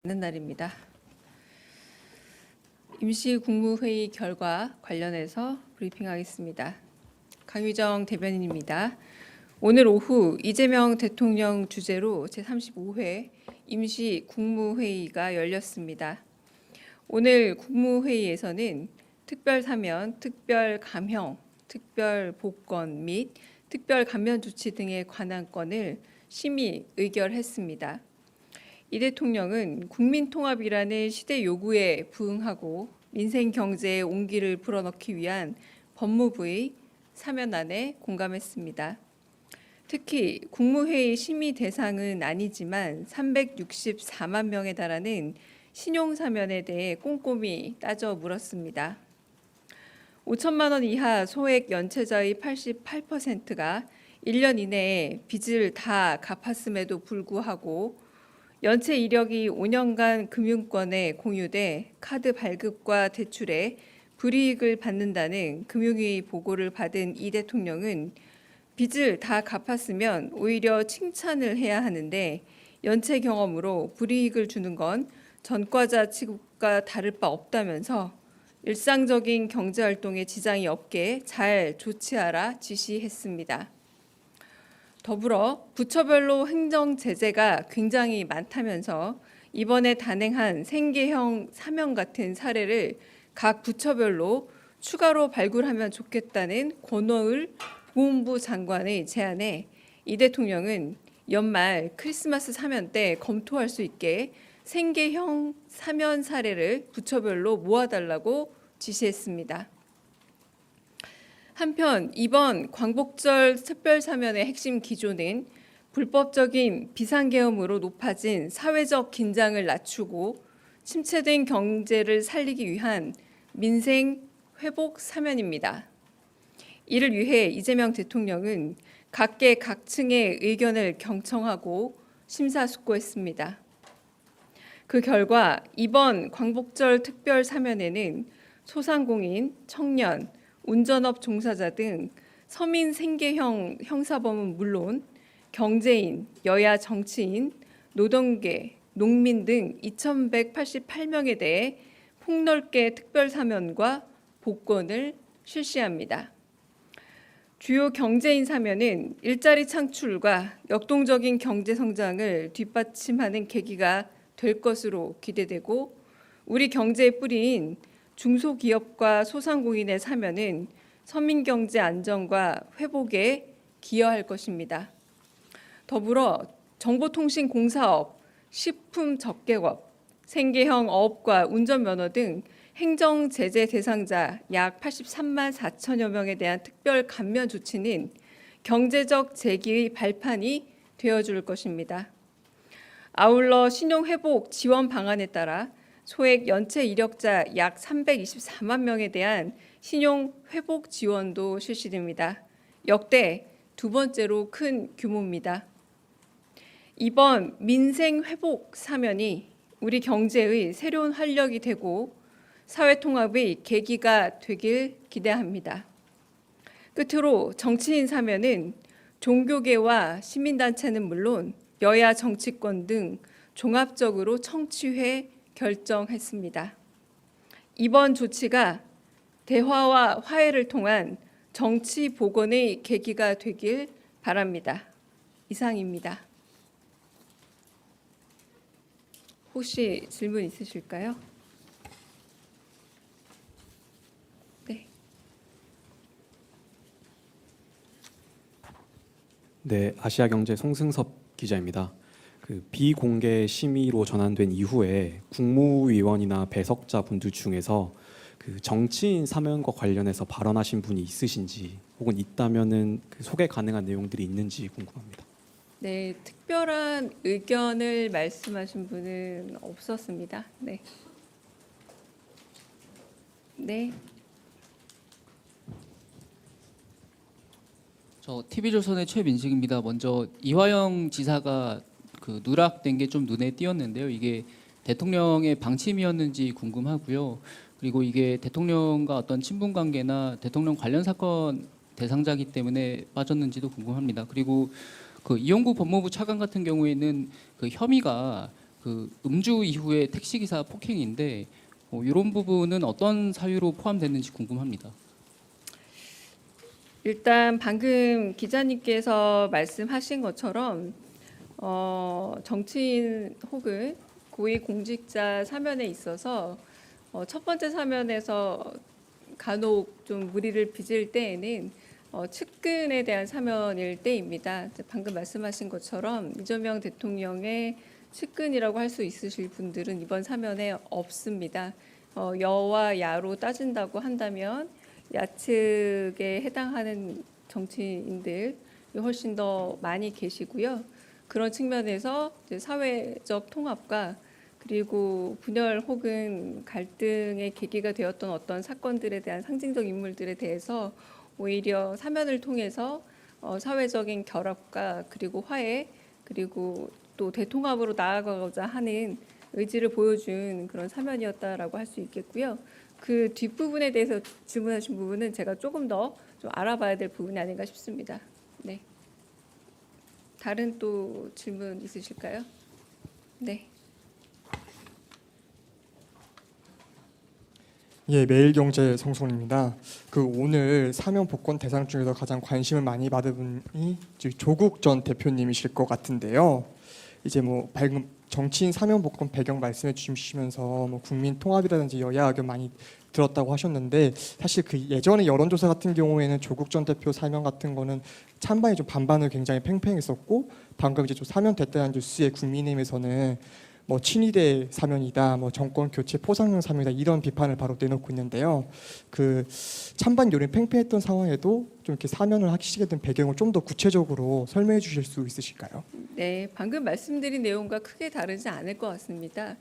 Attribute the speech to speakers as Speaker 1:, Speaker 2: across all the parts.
Speaker 1: 하는 날입니다. 임시국무회의 결과 관련해서 브리핑하겠습니다. 강유정 대변인입니다. 오늘 오후 이재명 대통령 주재로 제35회 임시국무회의가 열렸습니다. 오늘 국무회의에서는 특별사면, 특별감형, 특별복권 및 특별감면 조치 등에 관한 건을 심의 의결했습니다. 이 대통령은 국민통합이라는 시대 요구에 부응하고 민생 경제에 온기를 불어넣기 위한 법무부의 사면안에 공감했습니다. 특히 국무회의 심의 대상은 아니지만 364만 명에 달하는 신용사면에 대해 꼼꼼히 따져 물었습니다. 5천만 원 이하 소액 연체자의 88%가 1년 이내에 빚을 다 갚았음에도 불구하고 연체 이력이 5년간 금융권에 공유돼 카드 발급과 대출에 불이익을 받는다는 금융위 보고를 받은 이 대통령은 빚을 다 갚았으면 오히려 칭찬을 해야 하는데 연체 경험으로 불이익을 주는 건 전과자 취급과 다를 바 없다면서 일상적인 경제활동에 지장이 없게 잘 조치하라 지시했습니다. 더불어 부처별로 행정 제재가 굉장히 많다면서 이번에 단행한 생계형 사면 같은 사례를 각 부처별로 추가로 발굴하면 좋겠다는 권오을 보훈부 장관의 제안에 이 대통령은 연말 크리스마스 사면 때 검토할 수 있게 생계형 사면 사례를 부처별로 모아달라고 지시했습니다. 한편 이번 광복절 특별사면의 핵심 기조는 불법적인 비상계엄으로 높아진 사회적 긴장을 낮추고 침체된 경제를 살리기 위한 민생 회복 사면입니다. 이를 위해 이재명 대통령은 각계 각층의 의견을 경청하고 심사숙고했습니다. 그 결과 이번 광복절 특별사면에는 소상공인, 청년, 운전업 종사자 등 서민 생계형 형사범은 물론 경제인, 여야 정치인, 노동계, 농민 등 2,188명에 대해 폭넓게 특별사면과 복권을 실시합니다. 주요 경제인 사면은 일자리 창출과 역동적인 경제 성장을 뒷받침하는 계기가 될 것으로 기대되고 우리 경제의 뿌리인 중소기업과 소상공인의 사면은 서민 경제 안정과 회복에 기여할 것입니다. 더불어 정보통신공사업, 식품접객업, 생계형 어업과 운전면허 등 행정 제재 대상자 약 83만 4천여 명에 대한 특별 감면 조치는 경제적 재기의 발판이 되어줄 것입니다. 아울러 신용회복 지원 방안에 따라 소액 연체 이력자 약 324만 명에 대한 신용 회복 지원도 실시됩니다. 역대 두 번째로 큰 규모입니다. 이번 민생 회복 사면이 우리 경제의 새로운 활력이 되고 사회 통합의 계기가 되길 기대합니다. 끝으로 정치인 사면은 종교계와 시민단체는 물론 여야 정치권 등 종합적으로 청취회 결정했습니다. 이번 조치가 대화와 화해를 통한 정치 복원의 계기가 되길 바랍니다. 이상입니다. 혹시 질문 있으실까요?
Speaker 2: 네, 아시아경제 송승섭 기자입니다. 비공개 심의로 전환된 이후에 국무위원이나 배석자 분들 중에서 정치인 사면과 관련해서 발언하신 분이 있으신지 혹은 있다면은 소개 가능한 내용들이 있는지 궁금합니다.
Speaker 1: 네, 특별한 의견을 말씀하신 분은 없었습니다. 네. 네.
Speaker 3: 저 TV조선의 최민식입니다. 먼저 이화영 지사가 누락된 게 좀 눈에 띄었는데요. 이게 대통령의 방침이었는지 궁금하고요. 그리고 이게 대통령과 어떤 친분 관계나 대통령 관련 사건 대상자이기 때문에 빠졌는지도 궁금합니다. 그리고 이용구 법무부 차관 같은 경우에는 혐의가 그 음주 이후에 택시기사 폭행인데 이런 부분은 어떤 사유로 포함됐는지 궁금합니다.
Speaker 1: 일단 방금 기자님께서 말씀하신 것처럼 정치인 혹은 고위공직자 사면에 있어서 첫 번째 사면에서 간혹 좀 무리를 빚을 때에는 측근에 대한 사면일 때입니다. 이제 방금 말씀하신 것처럼 이재명 대통령의 측근이라고 할 수 있으실 분들은 이번 사면에 없습니다. 여와 야로 따진다고 한다면 야측에 해당하는 정치인들이 훨씬 더 많이 계시고요. 그런 측면에서 이제 사회적 통합과 그리고 분열 혹은 갈등의 계기가 되었던 어떤 사건들에 대한 상징적 인물들에 대해서 오히려 사면을 통해서 사회적인 결합과 그리고 화해 그리고 또 대통합으로 나아가고자 하는 의지를 보여준 그런 사면이었다라고 할 수 있겠고요. 그 뒷부분에 대해서 질문하신 부분은 제가 조금 더 좀 알아봐야 될 부분이 아닌가 싶습니다. 네. 다른 또 질문 있으실까요? 네.
Speaker 4: 예, 매일경제 성송입니다. 그 오늘 사면 복권 대상 중에서 가장 관심을 많이 받은 분이 조국 전 대표님이실 것 같은데요. 이제 뭐 방금 정치인 사면 복권 배경 말씀해 주시면서 뭐 국민 통합이라든지 여야 의견 많이 들었다고 하셨는데 사실 그 예전에 여론조사 같은 경우에는 조국 전 대표 사면 같은 거는 찬반이 좀 반반을 굉장히 팽팽했었고 방금 이제 좀 사면됐다는 뉴스에 국민의힘에서는 뭐 친이대 사면이다, 뭐 정권 교체 포상용 사면이다 이런 비판을 바로 내놓고 있는데요. 그 찬반 여론이 팽팽했던 상황에도 좀 이렇게 사면을 하시게 된 배경을 좀 더 구체적으로 설명해 주실 수 있으실까요?
Speaker 1: 네, 방금 말씀드린 내용과 크게 다르지 않을 것 같습니다.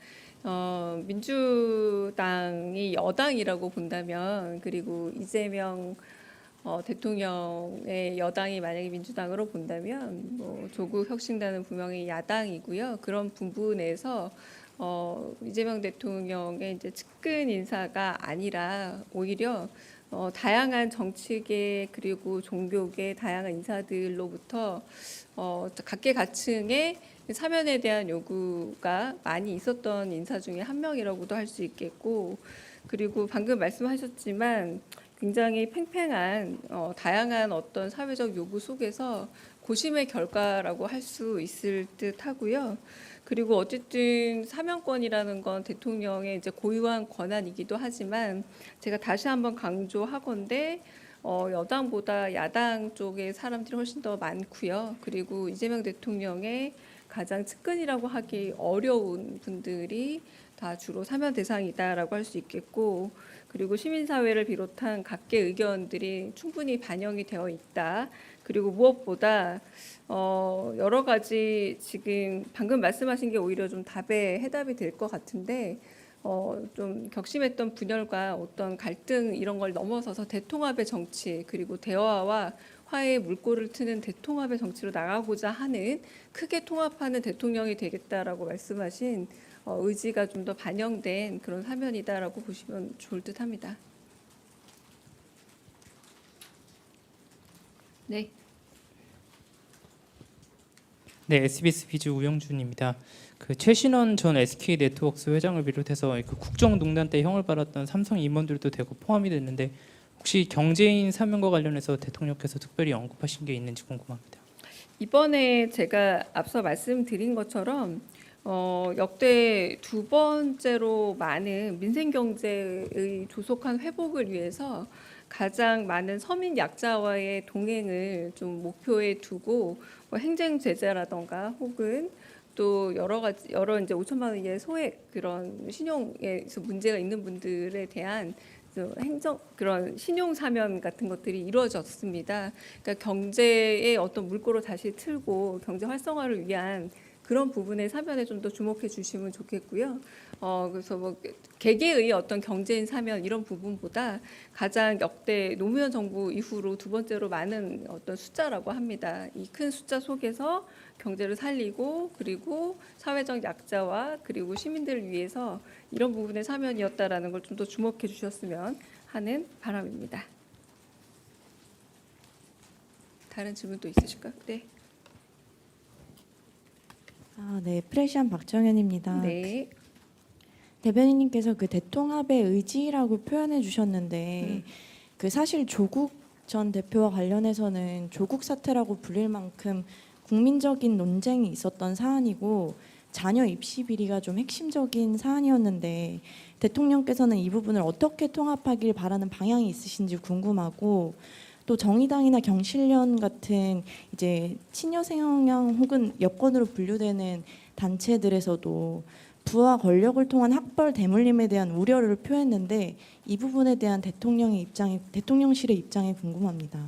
Speaker 1: 민주당이 여당이라고 본다면 그리고 이재명 대통령의 여당이 만약에 민주당으로 본다면 뭐 조국 혁신단은 분명히 야당이고요. 그런 부분에서 이재명 대통령의 이제 측근 인사가 아니라 오히려 다양한 정치계 그리고 종교계 다양한 인사들로부터 각계각층의 사면에 대한 요구가 많이 있었던 인사 중에 한 명이라고도 할 수 있겠고 그리고 방금 말씀하셨지만 굉장히 팽팽한 다양한 어떤 사회적 요구 속에서 고심의 결과라고 할 수 있을 듯 하고요. 그리고 어쨌든 사면권이라는 건 대통령의 이제 고유한 권한이기도 하지만 제가 다시 한번 강조하건대 여당보다 야당 쪽의 사람들이 훨씬 더 많고요. 그리고 이재명 대통령의 가장 측근이라고 하기 어려운 분들이 다 주로 사면 대상이다라고 할 수 있겠고 그리고 시민사회를 비롯한 각계 의견들이 충분히 반영이 되어 있다. 그리고 무엇보다 여러 가지 지금 방금 말씀하신 게 오히려 좀 답에 해답이 될 것 같은데 좀 격심했던 분열과 어떤 갈등 이런 걸 넘어서서 대통합의 정치 그리고 대화와 화해의 물꼬를 트는 대통합의 정치로 나가고자 하는 크게 통합하는 대통령이 되겠다라고 말씀하신 의지가 좀 더 반영된 그런 사면이다라고 보시면 좋을 듯합니다. 네.
Speaker 5: 네, SBS 비즈 우영준입니다. 그 최신원 전 SK네트워크스 회장을 비롯해서 그 국정농단 때 형을 받았던 삼성 임원들도 대거 포함이 됐는데 혹시 경제인 사면과 관련해서 대통령께서 특별히 언급하신 게 있는지 궁금합니다.
Speaker 1: 이번에 제가 앞서 말씀드린 것처럼 역대 두 번째로 많은 민생 경제의 조속한 회복을 위해서 가장 많은 서민 약자와의 동행을 좀 목표에 두고 뭐 행정 제재라던가 혹은 또 여러 이제 5천만 원 이하의 소액 그런 신용에서 문제가 있는 분들에 대한 그런 신용 사면 같은 것들이 이루어졌습니다. 그러니까 경제의 어떤 물꼬를 다시 틀고 경제 활성화를 위한 그런 부분의 사면에 좀 더 주목해 주시면 좋겠고요. 그래서 뭐 개개의 어떤 경제인 사면 이런 부분보다 가장 역대 노무현 정부 이후로 두 번째로 많은 어떤 숫자라고 합니다. 이 큰 숫자 속에서 경제를 살리고 그리고 사회적 약자와 그리고 시민들을 위해서 이런 부분의 사면이었다라는 걸 좀 더 주목해 주셨으면 하는 바람입니다. 다른 질문 또 있으실까요? 네.
Speaker 6: 네, 프레시안 박정현입니다.
Speaker 1: 네.
Speaker 6: 대변인님께서 그 대통합의 의지라고 표현해 주셨는데 그 사실 조국 전 대표와 관련해서는 조국 사태라고 불릴 만큼 국민적인 논쟁이 있었던 사안이고 자녀 입시 비리가 좀 핵심적인 사안이었는데 대통령께서는 이 부분을 어떻게 통합하길 바라는 방향이 있으신지 궁금하고 또 정의당이나 경실련 같은 이제 친여 성향 혹은 여권으로 분류되는 단체들에서도 부와 권력을 통한 학벌 대물림에 대한 우려를 표했는데 이 부분에 대한 대통령실의 입장이 궁금합니다.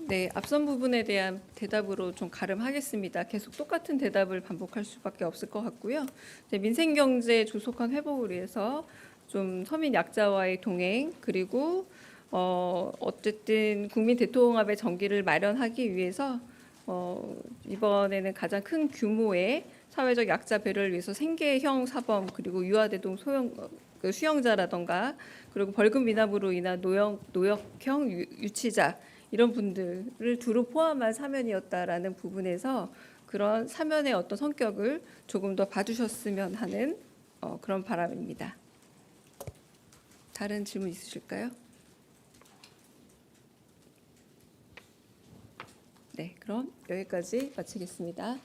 Speaker 1: 네, 앞선 부분에 대한 대답으로 좀 가름하겠습니다. 계속 똑같은 대답을 반복할 수밖에 없을 것 같고요. 이제 민생경제 조속한 회복을 위해서 좀 서민 약자와의 동행 그리고 어쨌든 국민 대통합의 전기를 마련하기 위해서 이번에는 가장 큰 규모의 사회적 약자 배려를 위해서 생계형 사범 그리고 유아대동 수용자라던가 그리고 벌금 미납으로 인한 노역형 유치자 이런 분들을 두루 포함한 사면이었다라는 부분에서 그런 사면의 어떤 성격을 조금 더 봐주셨으면 하는 그런 바람입니다. 다른 질문 있으실까요? 네, 그럼 여기까지 마치겠습니다.